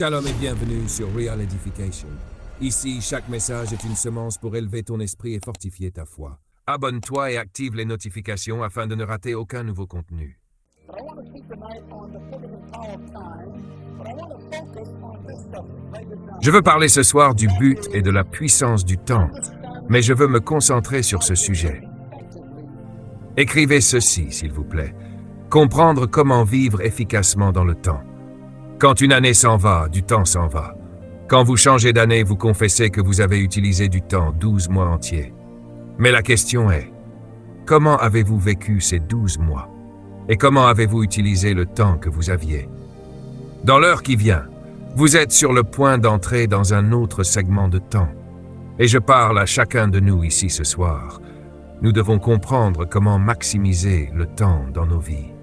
Shalom et bienvenue sur Real Edification. Ici, chaque message est une semence pour élever ton esprit et fortifier ta foi. Abonne-toi et active les notifications afin de ne rater aucun nouveau contenu. Je veux parler ce soir du but et de la puissance du temps, mais je veux me concentrer sur ce sujet. Écrivez ceci, s'il vous plaît. Comprendre comment vivre efficacement dans le temps. Quand une année s'en va, du temps s'en va. Quand vous changez d'année, vous confessez que vous avez utilisé du temps 12 mois entiers. Mais la question est, comment avez-vous vécu ces 12 mois? Et comment avez-vous utilisé le temps que vous aviez? Dans l'heure qui vient, vous êtes sur le point d'entrer dans un autre segment de temps. Et je parle à chacun de nous ici ce soir. Nous devons comprendre comment maximiser le temps dans nos vies.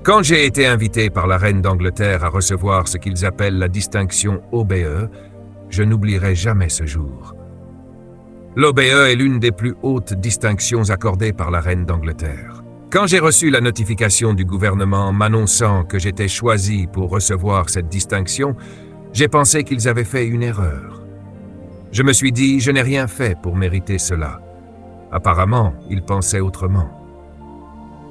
Quand j'ai été invité par la reine d'Angleterre à recevoir ce qu'ils appellent la distinction OBE, je n'oublierai jamais ce jour. L'OBE est l'une des plus hautes distinctions accordées par la reine d'Angleterre. Quand j'ai reçu la notification du gouvernement m'annonçant que j'étais choisi pour recevoir cette distinction, j'ai pensé qu'ils avaient fait une erreur. Je me suis dit, je n'ai rien fait pour mériter cela. Apparemment, ils pensaient autrement.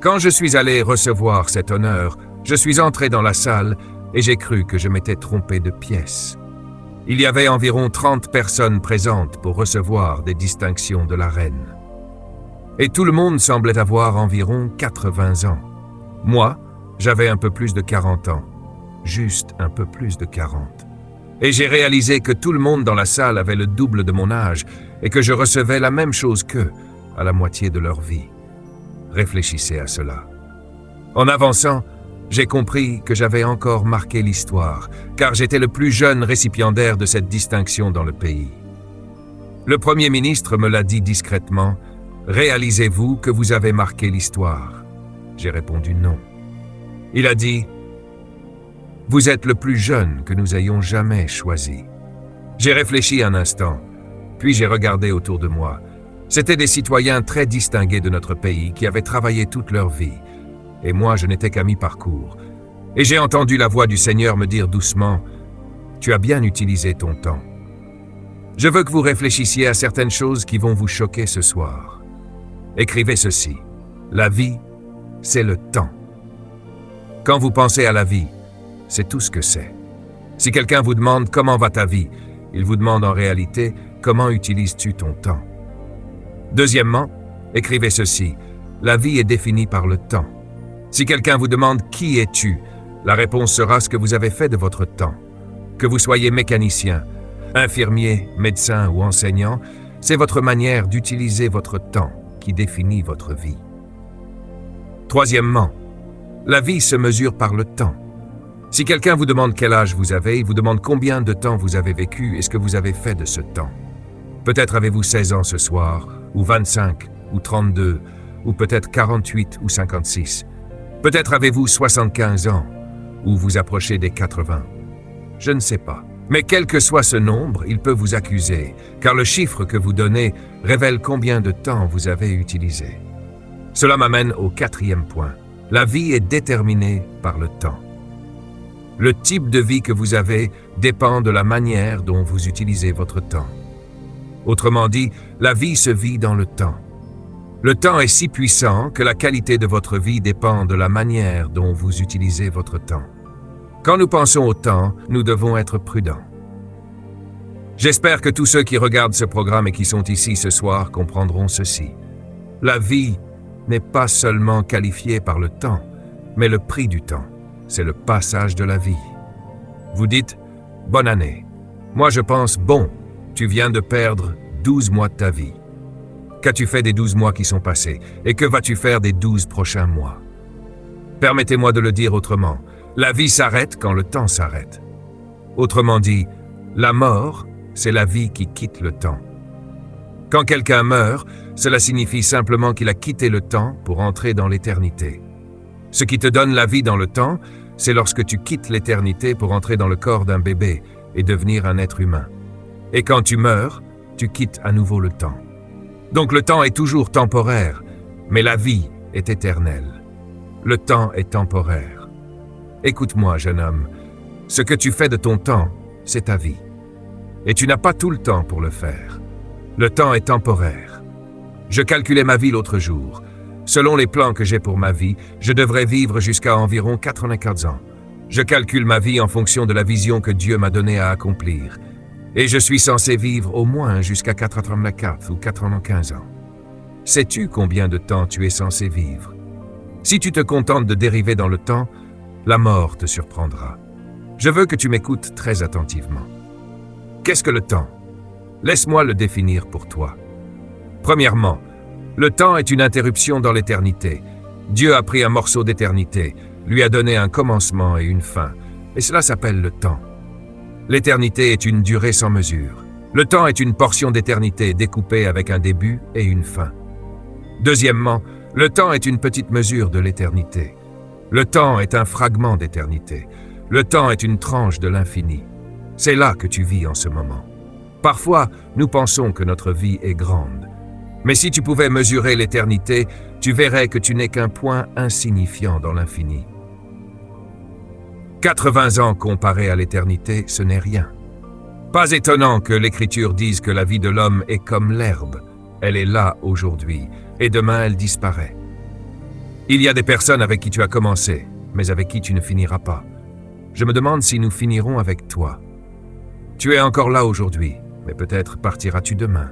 Quand je suis allé recevoir cet honneur, je suis entré dans la salle et j'ai cru que je m'étais trompé de pièce. Il y avait environ 30 personnes présentes pour recevoir des distinctions de la reine. Et tout le monde semblait avoir environ 80 ans. Moi, j'avais un peu plus de 40 ans. Juste un peu plus de 40. Et j'ai réalisé que tout le monde dans la salle avait le double de mon âge et que je recevais la même chose qu'eux, à la moitié de leur vie. Réfléchissez à cela. En avançant, j'ai compris que j'avais encore marqué l'histoire, car j'étais le plus jeune récipiendaire de cette distinction dans le pays. Le Premier ministre me l'a dit discrètement, « Réalisez-vous que vous avez marqué l'histoire ?» J'ai répondu non. Il a dit, « Vous êtes le plus jeune que nous ayons jamais choisi. » J'ai réfléchi un instant, puis j'ai regardé autour de moi. C'étaient des citoyens très distingués de notre pays qui avaient travaillé toute leur vie. Et moi, je n'étais qu'à mi-parcours. Et j'ai entendu la voix du Seigneur me dire doucement, « Tu as bien utilisé ton temps. » Je veux que vous réfléchissiez à certaines choses qui vont vous choquer ce soir. Écrivez ceci. La vie, c'est le temps. Quand vous pensez à la vie, c'est tout ce que c'est. Si quelqu'un vous demande « Comment va ta vie ?», il vous demande en réalité « Comment utilises-tu ton temps ?» Deuxièmement, écrivez ceci. La vie est définie par le temps. Si quelqu'un vous demande « Qui es-tu ?», la réponse sera ce que vous avez fait de votre temps. Que vous soyez mécanicien, infirmier, médecin ou enseignant, c'est votre manière d'utiliser votre temps qui définit votre vie. Troisièmement, la vie se mesure par le temps. Si quelqu'un vous demande quel âge vous avez, il vous demande combien de temps vous avez vécu et ce que vous avez fait de ce temps. Peut-être avez-vous 16 ans ce soir, ou 25, ou 32, ou peut-être 48 ou 56. Peut-être avez-vous 75 ans, ou vous approchez des 80. Je ne sais pas. Mais quel que soit ce nombre, il peut vous accuser, car le chiffre que vous donnez révèle combien de temps vous avez utilisé. Cela m'amène au 4e point. La vie est déterminée par le temps. Le type de vie que vous avez dépend de la manière dont vous utilisez votre temps. Autrement dit, la vie se vit dans le temps. Le temps est si puissant que la qualité de votre vie dépend de la manière dont vous utilisez votre temps. Quand nous pensons au temps, nous devons être prudents. J'espère que tous ceux qui regardent ce programme et qui sont ici ce soir comprendront ceci. La vie n'est pas seulement qualifiée par le temps, mais le prix du temps. C'est le passage de la vie. Vous dites « Bonne année ». Moi je pense « Bon ». Tu viens de perdre 12 mois de ta vie. Qu'as-tu fait des 12 mois qui sont passés? Et que vas-tu faire des 12 prochains mois? Permettez-moi de le dire autrement. La vie s'arrête quand le temps s'arrête. Autrement dit, la mort, c'est la vie qui quitte le temps. Quand quelqu'un meurt, cela signifie simplement qu'il a quitté le temps pour entrer dans l'éternité. Ce qui te donne la vie dans le temps, c'est lorsque tu quittes l'éternité pour entrer dans le corps d'un bébé et devenir un être humain. Et quand tu meurs, tu quittes à nouveau le temps. Donc le temps est toujours temporaire, mais la vie est éternelle. Le temps est temporaire. Écoute-moi, jeune homme. Ce que tu fais de ton temps, c'est ta vie. Et tu n'as pas tout le temps pour le faire. Le temps est temporaire. Je calculais ma vie l'autre jour. Selon les plans que j'ai pour ma vie, je devrais vivre jusqu'à environ 84 ans. Je calcule ma vie en fonction de la vision que Dieu m'a donnée à accomplir. Et je suis censé vivre au moins jusqu'à 84 ou 95 ans. Sais-tu combien de temps tu es censé vivre? Si tu te contentes de dériver dans le temps, la mort te surprendra. Je veux que tu m'écoutes très attentivement. Qu'est-ce que le temps? Laisse-moi le définir pour toi. Premièrement, le temps est une interruption dans l'éternité. Dieu a pris un morceau d'éternité, lui a donné un commencement et une fin, et cela s'appelle le temps. L'éternité est une durée sans mesure. Le temps est une portion d'éternité découpée avec un début et une fin. Deuxièmement, le temps est une petite mesure de l'éternité. Le temps est un fragment d'éternité. Le temps est une tranche de l'infini. C'est là que tu vis en ce moment. Parfois, nous pensons que notre vie est grande. Mais si tu pouvais mesurer l'éternité, tu verrais que tu n'es qu'un point insignifiant dans l'infini. 80 ans comparés à l'éternité, ce n'est rien. Pas étonnant que l'Écriture dise que la vie de l'homme est comme l'herbe. Elle est là aujourd'hui, et demain elle disparaît. Il y a des personnes avec qui tu as commencé, mais avec qui tu ne finiras pas. Je me demande si nous finirons avec toi. Tu es encore là aujourd'hui, mais peut-être partiras-tu demain.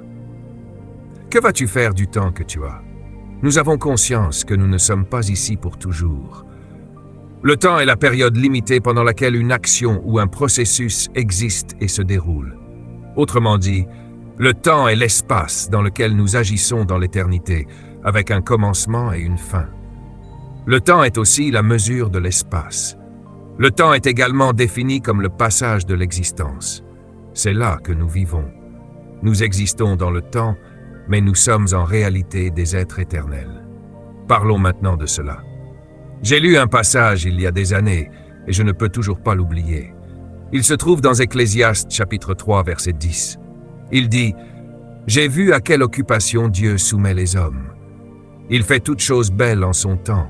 Que vas-tu faire du temps que tu as? Nous avons conscience que nous ne sommes pas ici pour toujours. Le temps est la période limitée pendant laquelle une action ou un processus existe et se déroule. Autrement dit, le temps est l'espace dans lequel nous agissons dans l'éternité, avec un commencement et une fin. Le temps est aussi la mesure de l'espace. Le temps est également défini comme le passage de l'existence. C'est là que nous vivons. Nous existons dans le temps, mais nous sommes en réalité des êtres éternels. Parlons maintenant de cela. J'ai lu un passage il y a des années, et je ne peux toujours pas l'oublier. Il se trouve dans Ecclésiaste chapitre 3, verset 10. Il dit « J'ai vu à quelle occupation Dieu soumet les hommes. Il fait toutes choses belles en son temps.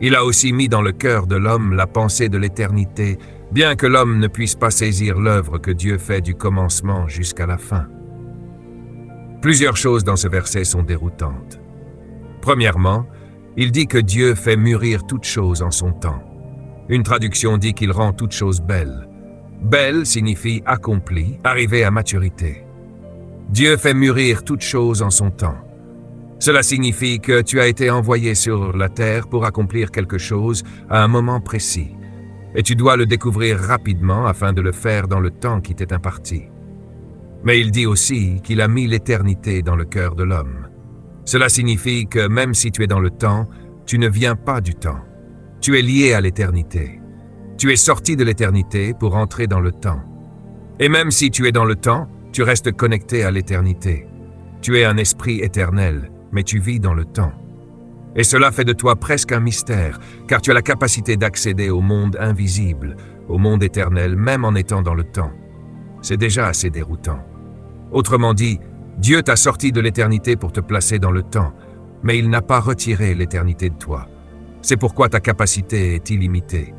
Il a aussi mis dans le cœur de l'homme la pensée de l'éternité, bien que l'homme ne puisse pas saisir l'œuvre que Dieu fait du commencement jusqu'à la fin. » Plusieurs choses dans ce verset sont déroutantes. Premièrement, il dit que Dieu fait mûrir toutes choses en son temps. Une traduction dit qu'il rend toutes choses belles. Belle signifie accomplie, arriver à maturité. Dieu fait mûrir toutes choses en son temps. Cela signifie que tu as été envoyé sur la terre pour accomplir quelque chose à un moment précis, et tu dois le découvrir rapidement afin de le faire dans le temps qui t'est imparti. Mais il dit aussi qu'il a mis l'éternité dans le cœur de l'homme. Cela signifie que même si tu es dans le temps, tu ne viens pas du temps. Tu es lié à l'éternité. Tu es sorti de l'éternité pour entrer dans le temps. Et même si tu es dans le temps, tu restes connecté à l'éternité. Tu es un esprit éternel, mais tu vis dans le temps. Et cela fait de toi presque un mystère, car tu as la capacité d'accéder au monde invisible, au monde éternel, même en étant dans le temps. C'est déjà assez déroutant. Autrement dit, Dieu t'a sorti de l'éternité pour te placer dans le temps, mais il n'a pas retiré l'éternité de toi. C'est pourquoi ta capacité est illimitée.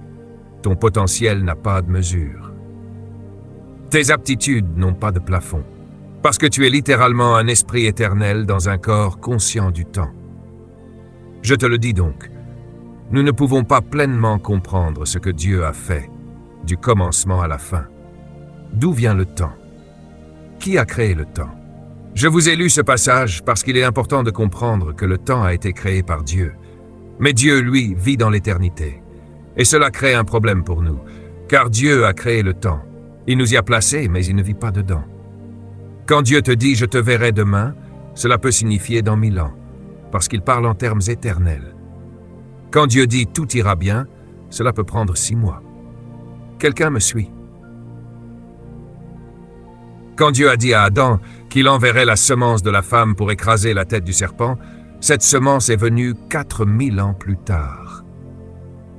Ton potentiel n'a pas de mesure. Tes aptitudes n'ont pas de plafond, parce que tu es littéralement un esprit éternel dans un corps conscient du temps. Je te le dis donc, nous ne pouvons pas pleinement comprendre ce que Dieu a fait, du commencement à la fin. D'où vient le temps? Qui a créé le temps? Je vous ai lu ce passage parce qu'il est important de comprendre que le temps a été créé par Dieu. Mais Dieu, lui, vit dans l'éternité. Et cela crée un problème pour nous, car Dieu a créé le temps. Il nous y a placés, mais il ne vit pas dedans. Quand Dieu te dit « je te verrai demain », cela peut signifier dans 1000 ans, parce qu'il parle en termes éternels. Quand Dieu dit « tout ira bien », cela peut prendre 6 mois. Quelqu'un me suit? Quand Dieu a dit à Adam qu'il enverrait la semence de la femme pour écraser la tête du serpent, cette semence est venue 4000 ans plus tard.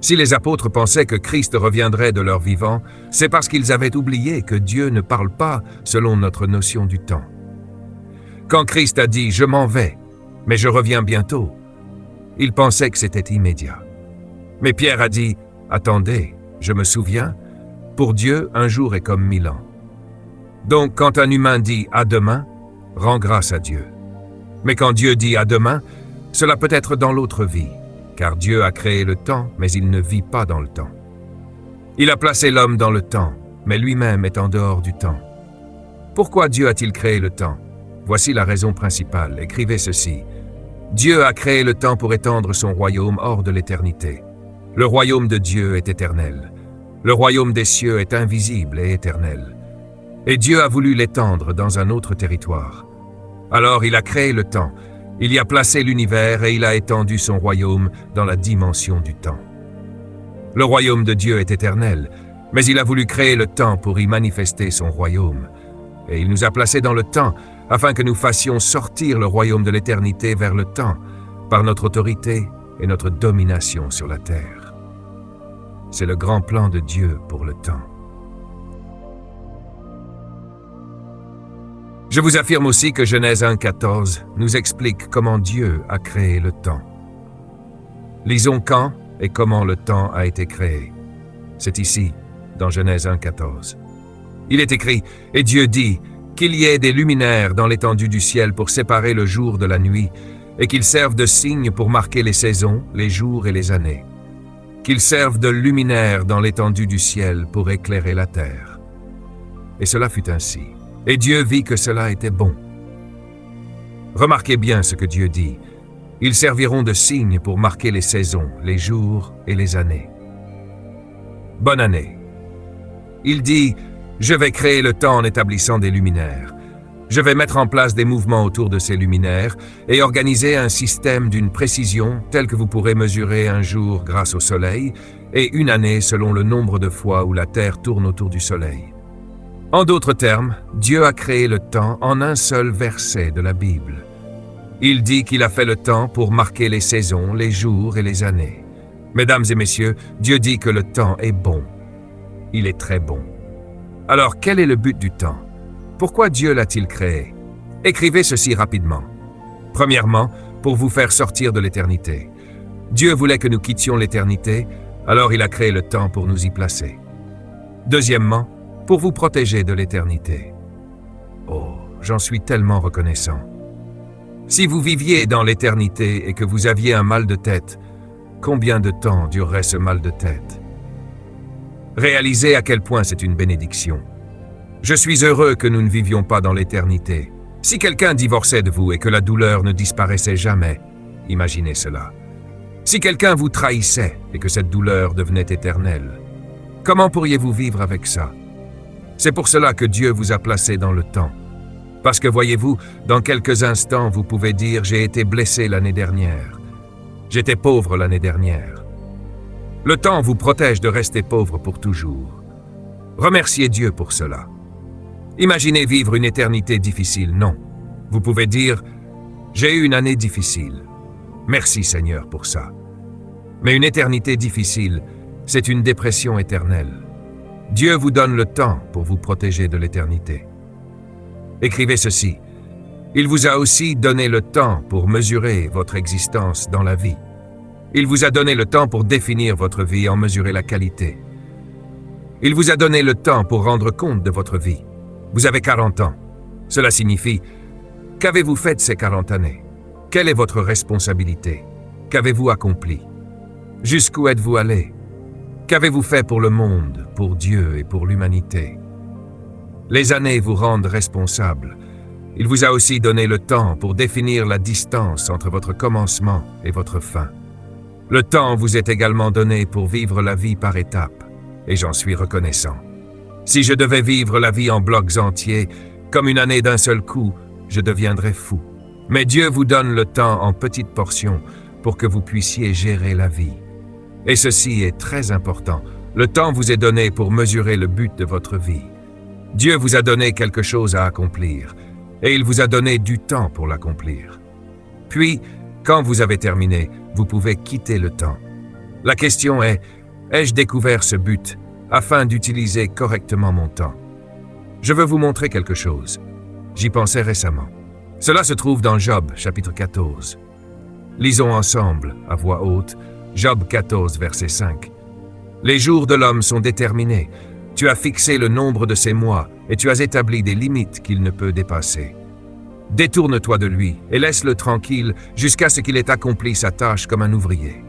Si les apôtres pensaient que Christ reviendrait de leur vivant, c'est parce qu'ils avaient oublié que Dieu ne parle pas selon notre notion du temps. Quand Christ a dit « je m'en vais, mais je reviens bientôt », ils pensaient que c'était immédiat. Mais Pierre a dit « attendez, je me souviens, Pour Dieu, un jour est comme 1000 ans. Donc, quand un humain dit « à demain », rends grâce à Dieu. Mais quand Dieu dit « à demain », cela peut être dans l'autre vie, car Dieu a créé le temps, mais il ne vit pas dans le temps. Il a placé l'homme dans le temps, mais lui-même est en dehors du temps. Pourquoi Dieu a-t-il créé le temps? Voici la raison principale. Écrivez ceci. Dieu a créé le temps pour étendre son royaume hors de l'éternité. Le royaume de Dieu est éternel. Le royaume des cieux est invisible et éternel. Et Dieu a voulu l'étendre dans un autre territoire. Alors il a créé le temps, il y a placé l'univers et il a étendu son royaume dans la dimension du temps. Le royaume de Dieu est éternel, mais il a voulu créer le temps pour y manifester son royaume. Et il nous a placés dans le temps afin que nous fassions sortir le royaume de l'éternité vers le temps par notre autorité et notre domination sur la terre. C'est le grand plan de Dieu pour le temps. Je vous affirme aussi que Genèse 1,14 nous explique comment Dieu a créé le temps. Lisons quand et comment le temps a été créé. C'est ici, dans Genèse 1,14. Il est écrit « Et Dieu dit qu'il y ait des luminaires dans l'étendue du ciel pour séparer le jour de la nuit, et qu'ils servent de signes pour marquer les saisons, les jours et les années. Qu'ils servent de luminaires dans l'étendue du ciel pour éclairer la terre. » Et cela fut ainsi. Et Dieu vit que cela était bon. Remarquez bien ce que Dieu dit. Ils serviront de signes pour marquer les saisons, les jours et les années. Bonne année. Il dit « Je vais créer le temps en établissant des luminaires. Je vais mettre en place des mouvements autour de ces luminaires et organiser un système d'une précision telle que vous pourrez mesurer un jour grâce au soleil et une année selon le nombre de fois où la Terre tourne autour du soleil. » En d'autres termes, Dieu a créé le temps en un seul verset de la Bible. Il dit qu'il a fait le temps pour marquer les saisons, les jours et les années. Mesdames et messieurs, Dieu dit que le temps est bon. Il est très bon. Alors, quel est le but du temps? Pourquoi Dieu l'a-t-il créé? Écrivez ceci rapidement. Premièrement, pour vous faire sortir de l'éternité. Dieu voulait que nous quittions l'éternité, alors il a créé le temps pour nous y placer. Deuxièmement, pour vous protéger de l'éternité. Oh, j'en suis tellement reconnaissant. Si vous viviez dans l'éternité et que vous aviez un mal de tête, combien de temps durerait ce mal de tête? Réalisez à quel point c'est une bénédiction. Je suis heureux que nous ne vivions pas dans l'éternité. Si quelqu'un divorçait de vous et que la douleur ne disparaissait jamais, imaginez cela. Si quelqu'un vous trahissait et que cette douleur devenait éternelle, comment pourriez-vous vivre avec ça? C'est pour cela que Dieu vous a placé dans le temps. Parce que voyez-vous, dans quelques instants, vous pouvez dire « J'ai été blessé l'année dernière. J'étais pauvre l'année dernière. » Le temps vous protège de rester pauvre pour toujours. Remerciez Dieu pour cela. Imaginez vivre une éternité difficile, non. Vous pouvez dire « J'ai eu une année difficile. Merci Seigneur pour ça. » Mais une éternité difficile, c'est une dépression éternelle. Dieu vous donne le temps pour vous protéger de l'éternité. Écrivez ceci. Il vous a aussi donné le temps pour mesurer votre existence dans la vie. Il vous a donné le temps pour définir votre vie, en mesurer la qualité. Il vous a donné le temps pour rendre compte de votre vie. Vous avez 40 ans. Cela signifie, qu'avez-vous fait de ces 40 années? Quelle est votre responsabilité? Qu'avez-vous accompli? Jusqu'où êtes-vous allé? Qu'avez-vous fait pour le monde, pour Dieu et pour l'humanité? Les années vous rendent responsable. Il vous a aussi donné le temps pour définir la distance entre votre commencement et votre fin. Le temps vous est également donné pour vivre la vie par étapes, et j'en suis reconnaissant. Si je devais vivre la vie en blocs entiers, comme une année d'un seul coup, je deviendrais fou. Mais Dieu vous donne le temps en petites portions pour que vous puissiez gérer la vie. Et ceci est très important. Le temps vous est donné pour mesurer le but de votre vie. Dieu vous a donné quelque chose à accomplir, et il vous a donné du temps pour l'accomplir. Puis, quand vous avez terminé, vous pouvez quitter le temps. La question est, ai-je découvert ce but afin d'utiliser correctement mon temps? Je veux vous montrer quelque chose. J'y pensais récemment. Cela se trouve dans Job, chapitre 14. Lisons ensemble, à voix haute, Job 14, verset 5. « Les jours de l'homme sont déterminés. Tu as fixé le nombre de ses mois et tu as établi des limites qu'il ne peut dépasser. Détourne-toi de lui et laisse-le tranquille jusqu'à ce qu'il ait accompli sa tâche comme un ouvrier.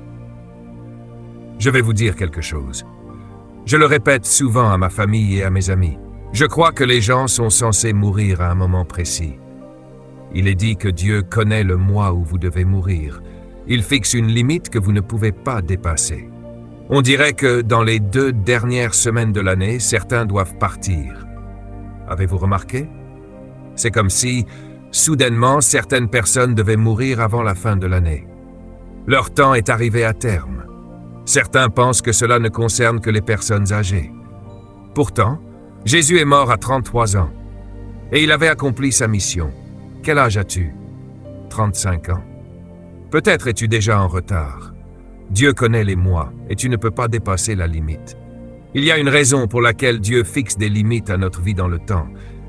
Je vais vous dire quelque chose. Je le répète souvent à ma famille et à mes amis. Je crois que les gens sont censés mourir à un moment précis. Il est dit que Dieu connaît le mois où vous devez mourir. Il fixe une limite que vous ne pouvez pas dépasser. On dirait que dans les 2 dernières semaines de l'année, certains doivent partir. Avez-vous remarqué? C'est comme si, soudainement, certaines personnes devaient mourir avant la fin de l'année. Leur temps est arrivé à terme. Certains pensent que cela ne concerne que les personnes âgées. Pourtant, Jésus est mort à 33 ans et il avait accompli sa mission. Quel âge as-tu? 35 ans. Peut-être es-tu déjà en retard. Dieu connaît les mois et tu ne peux pas dépasser la limite. Il y a une raison pour laquelle Dieu fixe des limites à notre vie dans le temps.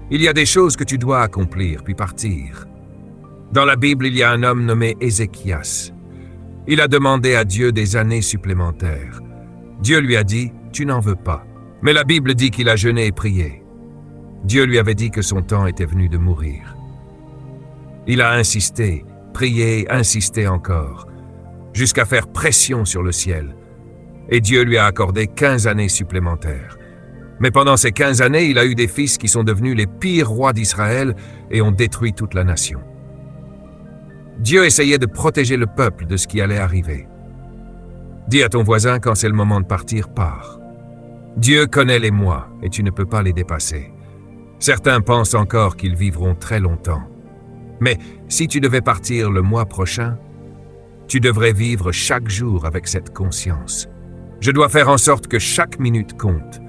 Il y a des choses que tu dois accomplir puis partir. Dans la Bible, il y a un homme nommé Ézéchias. Il a demandé à Dieu des années supplémentaires. Dieu lui a dit « Tu n'en veux pas ». Mais la Bible dit qu'il a jeûné et prié. Dieu lui avait dit que son temps était venu de mourir. Il a insisté, prié, insisté encore, jusqu'à faire pression sur le ciel. Et Dieu lui a accordé 15 années supplémentaires. Mais pendant ces 15 années, il a eu des fils qui sont devenus les pires rois d'Israël et ont détruit toute la nation. Dieu essayait de protéger le peuple de ce qui allait arriver. Dis à ton voisin quand c'est le moment de partir, pars. Dieu connaît les mois et tu ne peux pas les dépasser. Certains pensent encore qu'ils vivront très longtemps. Mais si tu devais partir le mois prochain, tu devrais vivre chaque jour avec cette conscience. Je dois faire en sorte que chaque minute compte.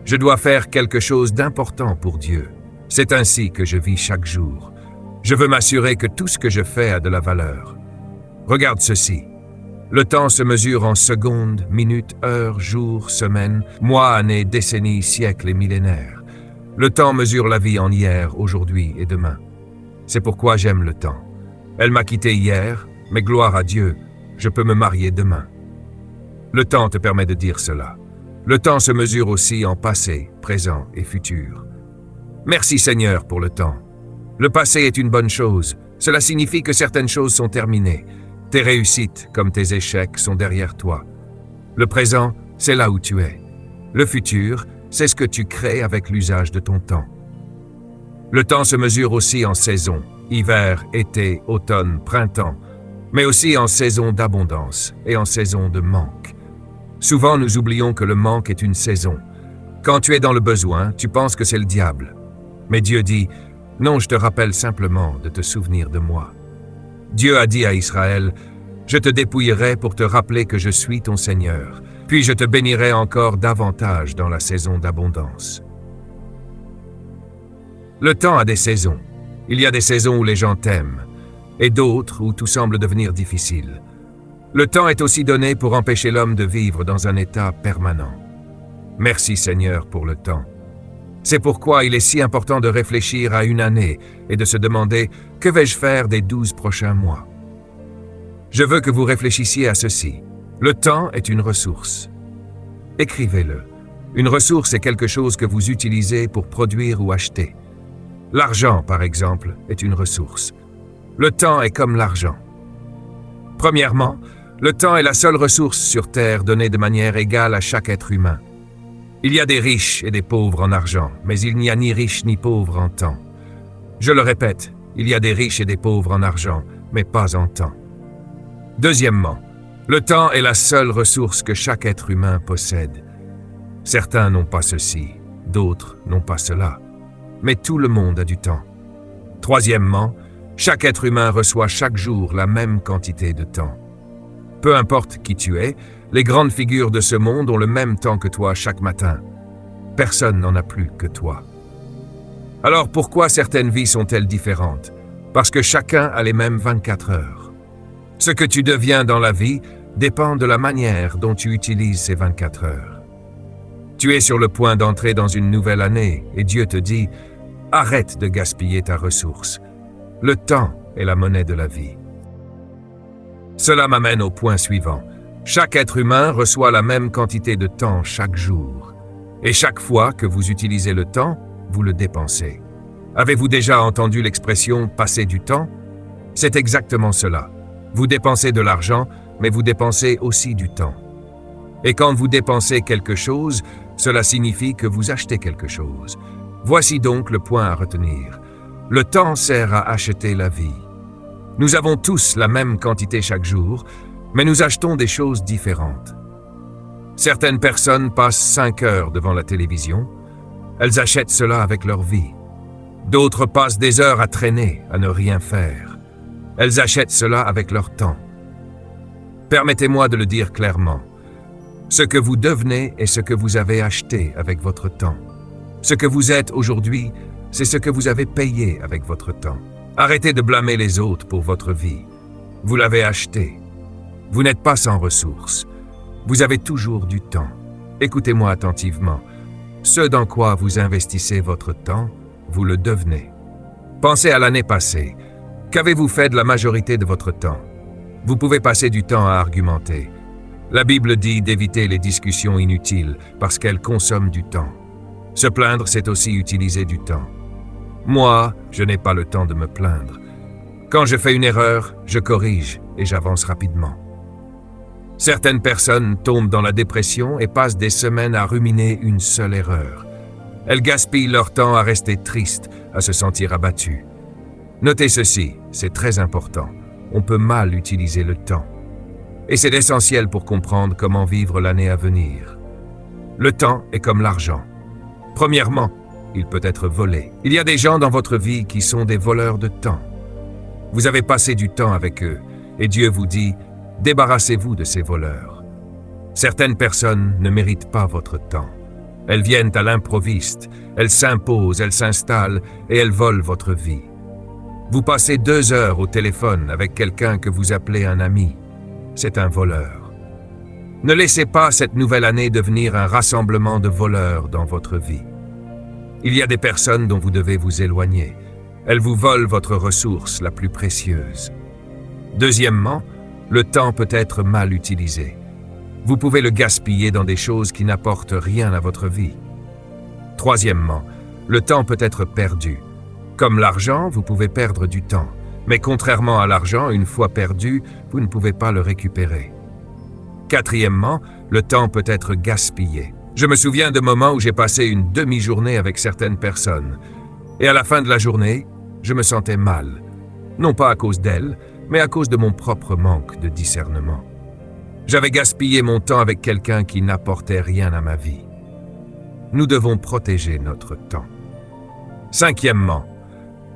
Je dois faire quelque chose d'important pour Dieu. C'est ainsi que je vis chaque jour. Je veux m'assurer que tout ce que je fais a de la valeur. Regarde ceci. Le temps se mesure en secondes, minutes, heures, jours, semaines, mois, années, décennies, siècles et millénaires. Le temps mesure la vie en hier, aujourd'hui et demain. C'est pourquoi j'aime le temps. Elle m'a quitté hier, mais gloire à Dieu, je peux me marier demain. Le temps te permet de dire cela. Le temps se mesure aussi en passé, présent et futur. Merci Seigneur pour le temps. Le passé est une bonne chose. Cela signifie que certaines choses sont terminées. Tes réussites, comme tes échecs, sont derrière toi. Le présent, c'est là où tu es. Le futur, c'est ce que tu crées avec l'usage de ton temps. Le temps se mesure aussi en saisons, hiver, été, automne, printemps, mais aussi en saison d'abondance et en saison de manque. Souvent, nous oublions que le manque est une saison. Quand tu es dans le besoin, tu penses que c'est le diable. Mais Dieu dit « Non, je te rappelle simplement de te souvenir de moi ». Dieu a dit à Israël « Je te dépouillerai pour te rappeler que je suis ton Seigneur, puis je te bénirai encore davantage dans la saison d'abondance. » Le temps a des saisons. Il y a des saisons où les gens t'aiment, et d'autres où tout semble devenir difficile. Le temps est aussi donné pour empêcher l'homme de vivre dans un état permanent. Merci Seigneur pour le temps. C'est pourquoi il est si important de réfléchir à une année et de se demander « Que vais-je faire des 12 prochains mois ?» Je veux que vous réfléchissiez à ceci. Le temps est une ressource. Écrivez-le. Une ressource est quelque chose que vous utilisez pour produire ou acheter. L'argent, par exemple, est une ressource. Le temps est comme l'argent. Premièrement, le temps est la seule ressource sur Terre donnée de manière égale à chaque être humain. Il y a des riches et des pauvres en argent, mais il n'y a ni riches ni pauvres en temps. Je le répète, il y a des riches et des pauvres en argent, mais pas en temps. Deuxièmement, le temps est la seule ressource que chaque être humain possède. Certains n'ont pas ceci, d'autres n'ont pas cela, mais tout le monde a du temps. Troisièmement, chaque être humain reçoit chaque jour la même quantité de temps. Peu importe qui tu es, les grandes figures de ce monde ont le même temps que toi chaque matin. Personne n'en a plus que toi. Alors pourquoi certaines vies sont-elles différentes? Parce que chacun a les mêmes 24 heures. Ce que tu deviens dans la vie dépend de la manière dont tu utilises ces 24 heures. Tu es sur le point d'entrer dans une nouvelle année et Dieu te dit « Arrête de gaspiller ta ressource. Le temps est la monnaie de la vie. » Cela m'amène au point suivant. Chaque être humain reçoit la même quantité de temps chaque jour. Et chaque fois que vous utilisez le temps, vous le dépensez. Avez-vous déjà entendu l'expression « passer du temps » ? C'est exactement cela. Vous dépensez de l'argent, mais vous dépensez aussi du temps. Et quand vous dépensez quelque chose, cela signifie que vous achetez quelque chose. Voici donc le point à retenir. Le temps sert à acheter la vie. Nous avons tous la même quantité chaque jour, mais nous achetons des choses différentes. Certaines personnes passent 5 heures devant la télévision. Elles achètent cela avec leur vie. D'autres passent des heures à traîner, à ne rien faire. Elles achètent cela avec leur temps. Permettez-moi de le dire clairement. Ce que vous devenez est ce que vous avez acheté avec votre temps. Ce que vous êtes aujourd'hui, c'est ce que vous avez payé avec votre temps. Arrêtez de blâmer les autres pour votre vie. Vous l'avez acheté. Vous n'êtes pas sans ressources. Vous avez toujours du temps. Écoutez-moi attentivement. Ce dans quoi vous investissez votre temps, vous le devenez. Pensez à l'année passée. Qu'avez-vous fait de la majorité de votre temps? Vous pouvez passer du temps à argumenter. La Bible dit d'éviter les discussions inutiles parce qu'elles consomment du temps. Se plaindre, c'est aussi utiliser du temps. Moi, je n'ai pas le temps de me plaindre. Quand je fais une erreur, je corrige et j'avance rapidement. Certaines personnes tombent dans la dépression et passent des semaines à ruminer une seule erreur. Elles gaspillent leur temps à rester tristes, à se sentir abattues. Notez ceci, c'est très important. On peut mal utiliser le temps. Et c'est essentiel pour comprendre comment vivre l'année à venir. Le temps est comme l'argent. Premièrement, il peut être volé. Il y a des gens dans votre vie qui sont des voleurs de temps. Vous avez passé du temps avec eux, et Dieu vous dit « Débarrassez-vous de ces voleurs ». Certaines personnes ne méritent pas votre temps. Elles viennent à l'improviste, elles s'imposent, elles s'installent et elles volent votre vie. Vous passez 2 heures au téléphone avec quelqu'un que vous appelez un ami. C'est un voleur. Ne laissez pas cette nouvelle année devenir un rassemblement de voleurs dans votre vie. Il y a des personnes dont vous devez vous éloigner. Elles vous volent votre ressource la plus précieuse. Deuxièmement, le temps peut être mal utilisé. Vous pouvez le gaspiller dans des choses qui n'apportent rien à votre vie. Troisièmement, le temps peut être perdu. Comme l'argent, vous pouvez perdre du temps. Mais contrairement à l'argent, une fois perdu, vous ne pouvez pas le récupérer. Quatrièmement, le temps peut être gaspillé. Je me souviens de moments où j'ai passé une demi-journée avec certaines personnes. Et à la fin de la journée, je me sentais mal. Non pas à cause d'elles, mais à cause de mon propre manque de discernement. J'avais gaspillé mon temps avec quelqu'un qui n'apportait rien à ma vie. Nous devons protéger notre temps. Cinquièmement,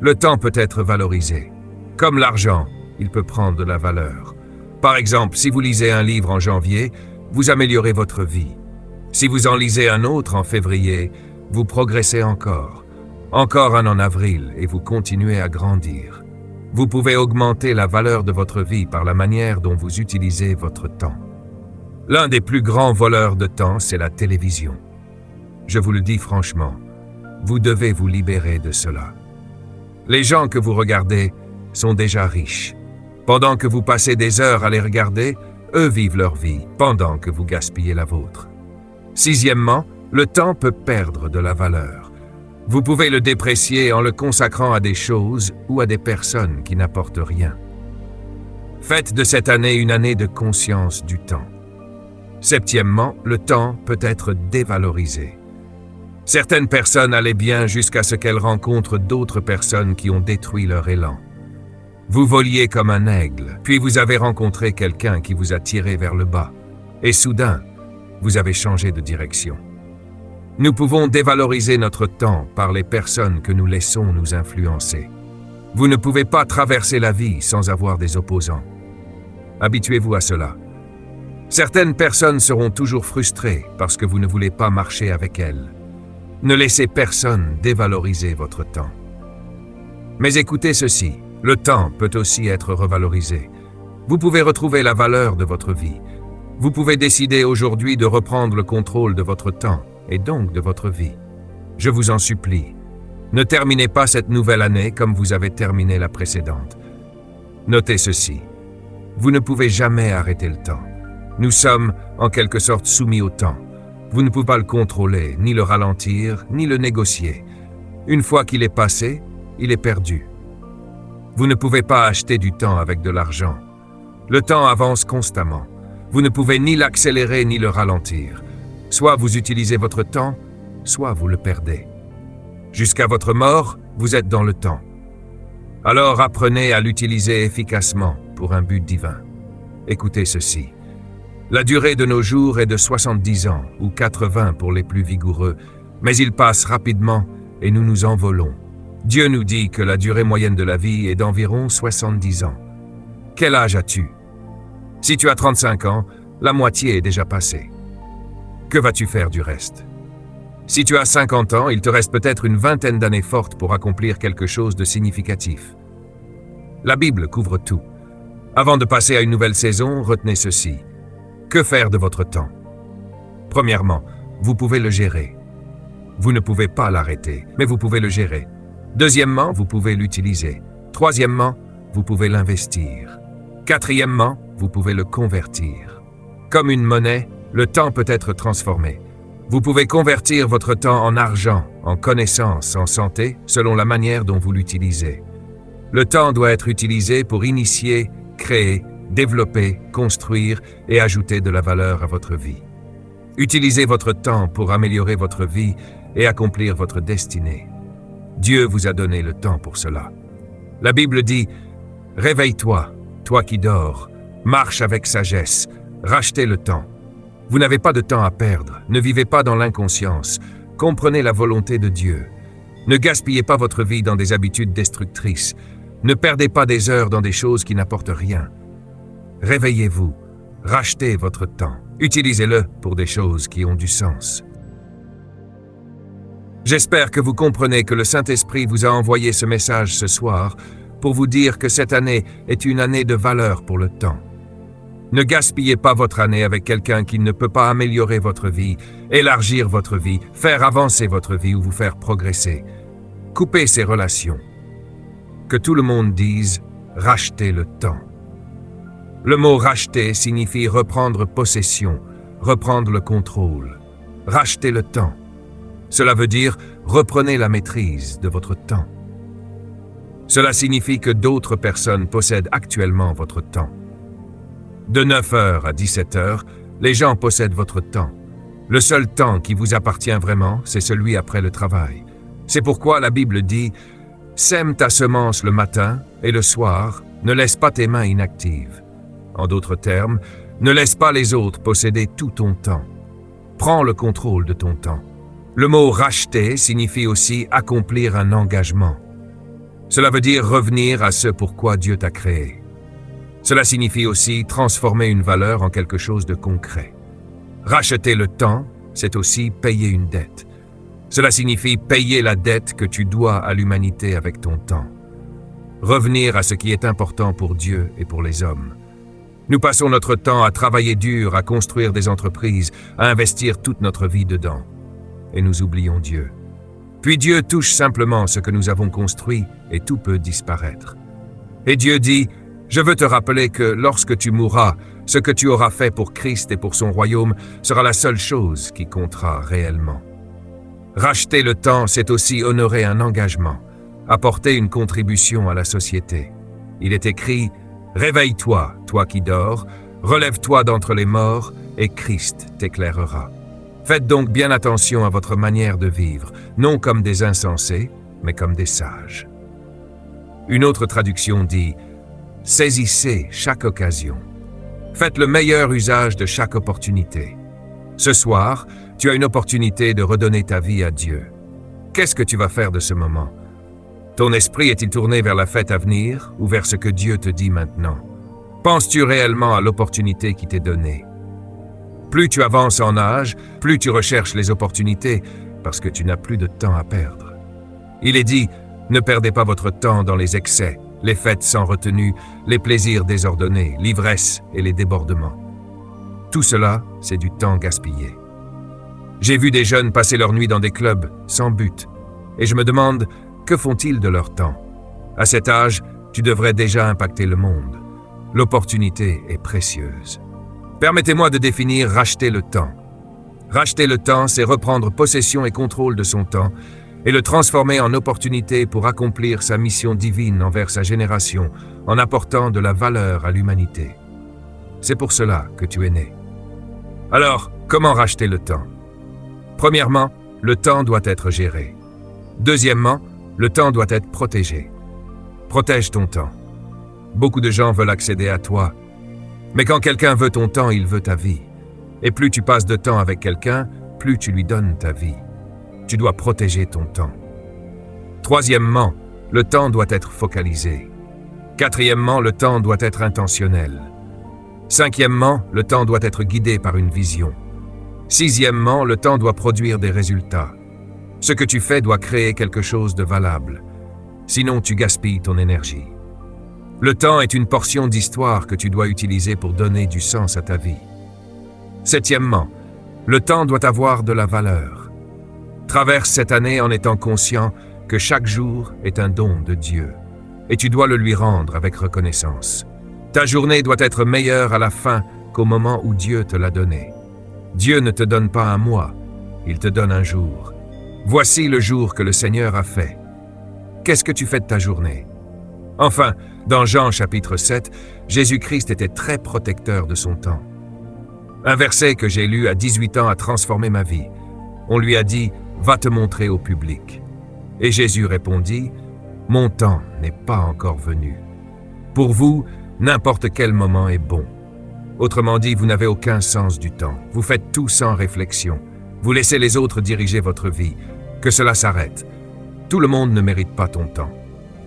le temps peut être valorisé. Comme l'argent, il peut prendre de la valeur. Par exemple, si vous lisez un livre en janvier, vous améliorez votre vie. Si vous en lisez un autre en février, vous progressez encore. Encore un en avril et vous continuez à grandir. Vous pouvez augmenter la valeur de votre vie par la manière dont vous utilisez votre temps. L'un des plus grands voleurs de temps, c'est la télévision. Je vous le dis franchement, vous devez vous libérer de cela. Les gens que vous regardez sont déjà riches. Pendant que vous passez des heures à les regarder, eux vivent leur vie pendant que vous gaspillez la vôtre. Sixièmement, le temps peut perdre de la valeur. Vous pouvez le déprécier en le consacrant à des choses ou à des personnes qui n'apportent rien. Faites de cette année une année de conscience du temps. Septièmement, le temps peut être dévalorisé. Certaines personnes allaient bien jusqu'à ce qu'elles rencontrent d'autres personnes qui ont détruit leur élan. Vous voliez comme un aigle, puis vous avez rencontré quelqu'un qui vous a tiré vers le bas. Et soudain, vous avez changé de direction. Nous pouvons dévaloriser notre temps par les personnes que nous laissons nous influencer. Vous ne pouvez pas traverser la vie sans avoir des opposants. Habituez-vous à cela. Certaines personnes seront toujours frustrées parce que vous ne voulez pas marcher avec elles. Ne laissez personne dévaloriser votre temps. Mais écoutez ceci, le temps peut aussi être revalorisé. Vous pouvez retrouver la valeur de votre vie. Vous pouvez décider aujourd'hui de reprendre le contrôle de votre temps et donc de votre vie. Je vous en supplie, ne terminez pas cette nouvelle année comme vous avez terminé la précédente. Notez ceci, vous ne pouvez jamais arrêter le temps. Nous sommes en quelque sorte soumis au temps. Vous ne pouvez pas le contrôler, ni le ralentir, ni le négocier. Une fois qu'il est passé, il est perdu. Vous ne pouvez pas acheter du temps avec de l'argent. Le temps avance constamment. Vous ne pouvez ni l'accélérer ni le ralentir. Soit vous utilisez votre temps, soit vous le perdez. Jusqu'à votre mort, vous êtes dans le temps. Alors apprenez à l'utiliser efficacement pour un but divin. Écoutez ceci. La durée de nos jours est de 70 ans ou 80 pour les plus vigoureux, mais il passe rapidement et nous nous envolons. Dieu nous dit que la durée moyenne de la vie est d'environ 70 ans. Quel âge as-tu? Si tu as 35 ans, la moitié est déjà passée. Que vas-tu faire du reste? Si tu as 50 ans, il te reste peut-être une vingtaine d'années fortes pour accomplir quelque chose de significatif. La Bible couvre tout. Avant de passer à une nouvelle saison, retenez ceci. Que faire de votre temps? Premièrement, vous pouvez le gérer. Vous ne pouvez pas l'arrêter, mais vous pouvez le gérer. Deuxièmement, vous pouvez l'utiliser. Troisièmement, vous pouvez l'investir. Quatrièmement, vous pouvez le convertir. Comme une monnaie, le temps peut être transformé. Vous pouvez convertir votre temps en argent, en connaissances, en santé, selon la manière dont vous l'utilisez. Le temps doit être utilisé pour initier, créer, développer, construire et ajouter de la valeur à votre vie. Utilisez votre temps pour améliorer votre vie et accomplir votre destinée. Dieu vous a donné le temps pour cela. La Bible dit « Réveille-toi, toi qui dors, marche avec sagesse, rachetez le temps. Vous n'avez pas de temps à perdre, ne vivez pas dans l'inconscience, comprenez la volonté de Dieu. Ne gaspillez pas votre vie dans des habitudes destructrices, ne perdez pas des heures dans des choses qui n'apportent rien. Réveillez-vous, rachetez votre temps, utilisez-le pour des choses qui ont du sens. J'espère que vous comprenez que le Saint-Esprit vous a envoyé ce message ce soir pour vous dire que cette année est une année de valeur pour le temps. Ne gaspillez pas votre année avec quelqu'un qui ne peut pas améliorer votre vie, élargir votre vie, faire avancer votre vie ou vous faire progresser. Coupez ces relations. Que tout le monde dise « racheter le temps ». Le mot « racheter » signifie reprendre possession, reprendre le contrôle. Racheter le temps. Cela veut dire reprenez la maîtrise de votre temps. Cela signifie que d'autres personnes possèdent actuellement votre temps. De 9h à 17h, les gens possèdent votre temps. Le seul temps qui vous appartient vraiment, c'est celui après le travail. C'est pourquoi la Bible dit « Sème ta semence le matin et le soir, ne laisse pas tes mains inactives. » En d'autres termes, ne laisse pas les autres posséder tout ton temps. Prends le contrôle de ton temps. Le mot « racheter » signifie aussi accomplir un engagement. Cela veut dire revenir à ce pourquoi Dieu t'a créé. Cela signifie aussi transformer une valeur en quelque chose de concret. Racheter le temps, c'est aussi payer une dette. Cela signifie payer la dette que tu dois à l'humanité avec ton temps. Revenir à ce qui est important pour Dieu et pour les hommes. Nous passons notre temps à travailler dur, à construire des entreprises, à investir toute notre vie dedans. Et nous oublions Dieu. Puis Dieu touche simplement ce que nous avons construit et tout peut disparaître. Et Dieu dit « Je veux te rappeler que lorsque tu mourras, ce que tu auras fait pour Christ et pour son royaume sera la seule chose qui comptera réellement. » Racheter le temps, c'est aussi honorer un engagement, apporter une contribution à la société. Il est écrit « Réveille-toi, toi qui dors, relève-toi d'entre les morts, et Christ t'éclairera. » Faites donc bien attention à votre manière de vivre, non comme des insensés, mais comme des sages. Une autre traduction dit « Saisissez chaque occasion. Faites le meilleur usage de chaque opportunité. Ce soir, tu as une opportunité de redonner ta vie à Dieu. Qu'est-ce que tu vas faire de ce moment? Ton esprit est-il tourné vers la fête à venir ou vers ce que Dieu te dit maintenant? Penses-tu réellement à l'opportunité qui t'est donnée? Plus tu avances en âge, plus tu recherches les opportunités parce que tu n'as plus de temps à perdre. Il est dit, ne perdez pas votre temps dans les excès, les fêtes sans retenue, les plaisirs désordonnés, l'ivresse et les débordements. Tout cela, c'est du temps gaspillé. J'ai vu des jeunes passer leur nuit dans des clubs, sans but, et je me demande, que font-ils de leur temps? À cet âge, tu devrais déjà impacter le monde. L'opportunité est précieuse. Permettez-moi de définir racheter le temps. Racheter le temps, c'est reprendre possession et contrôle de son temps et le transformer en opportunité pour accomplir sa mission divine envers sa génération en apportant de la valeur à l'humanité. C'est pour cela que tu es né. Alors, comment racheter le temps? Premièrement, le temps doit être géré. Deuxièmement, le temps doit être protégé. Protège ton temps. Beaucoup de gens veulent accéder à toi. Mais quand quelqu'un veut ton temps, il veut ta vie. Et plus tu passes de temps avec quelqu'un, plus tu lui donnes ta vie. Tu dois protéger ton temps. Troisièmement, le temps doit être focalisé. Quatrièmement, le temps doit être intentionnel. Cinquièmement, le temps doit être guidé par une vision. Sixièmement, le temps doit produire des résultats. Ce que tu fais doit créer quelque chose de valable. Sinon, tu gaspilles ton énergie. Le temps est une portion d'histoire que tu dois utiliser pour donner du sens à ta vie. Septièmement, le temps doit avoir de la valeur. Traverse cette année en étant conscient que chaque jour est un don de Dieu, et tu dois le lui rendre avec reconnaissance. Ta journée doit être meilleure à la fin qu'au moment où Dieu te l'a donnée. Dieu ne te donne pas un mois, il te donne un jour. Voici le jour que le Seigneur a fait. Qu'est-ce que tu fais de ta journée? Enfin, dans Jean chapitre 7, Jésus-Christ était très protecteur de son temps. Un verset que j'ai lu à 18 ans a transformé ma vie. On lui a dit « Va te montrer au public ». Et Jésus répondit « Mon temps n'est pas encore venu. Pour vous, n'importe quel moment est bon. » Autrement dit, vous n'avez aucun sens du temps. Vous faites tout sans réflexion. Vous laissez les autres diriger votre vie. Que cela s'arrête. Tout le monde ne mérite pas ton temps.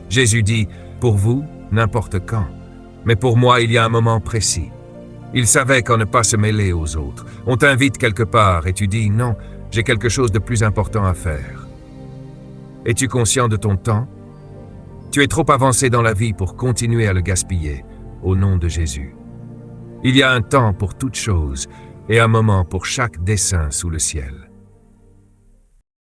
Jésus dit « Pour vous, n'importe quand. Mais pour moi, il y a un moment précis. » Il savait qu'en ne pas se mêler aux autres. On t'invite quelque part et tu dis « Non, j'ai quelque chose de plus important à faire. » Es-tu conscient de ton temps? Tu es trop avancé dans la vie pour continuer à le gaspiller, au nom de Jésus. Il y a un temps pour toute chose et un moment pour chaque dessein sous le ciel.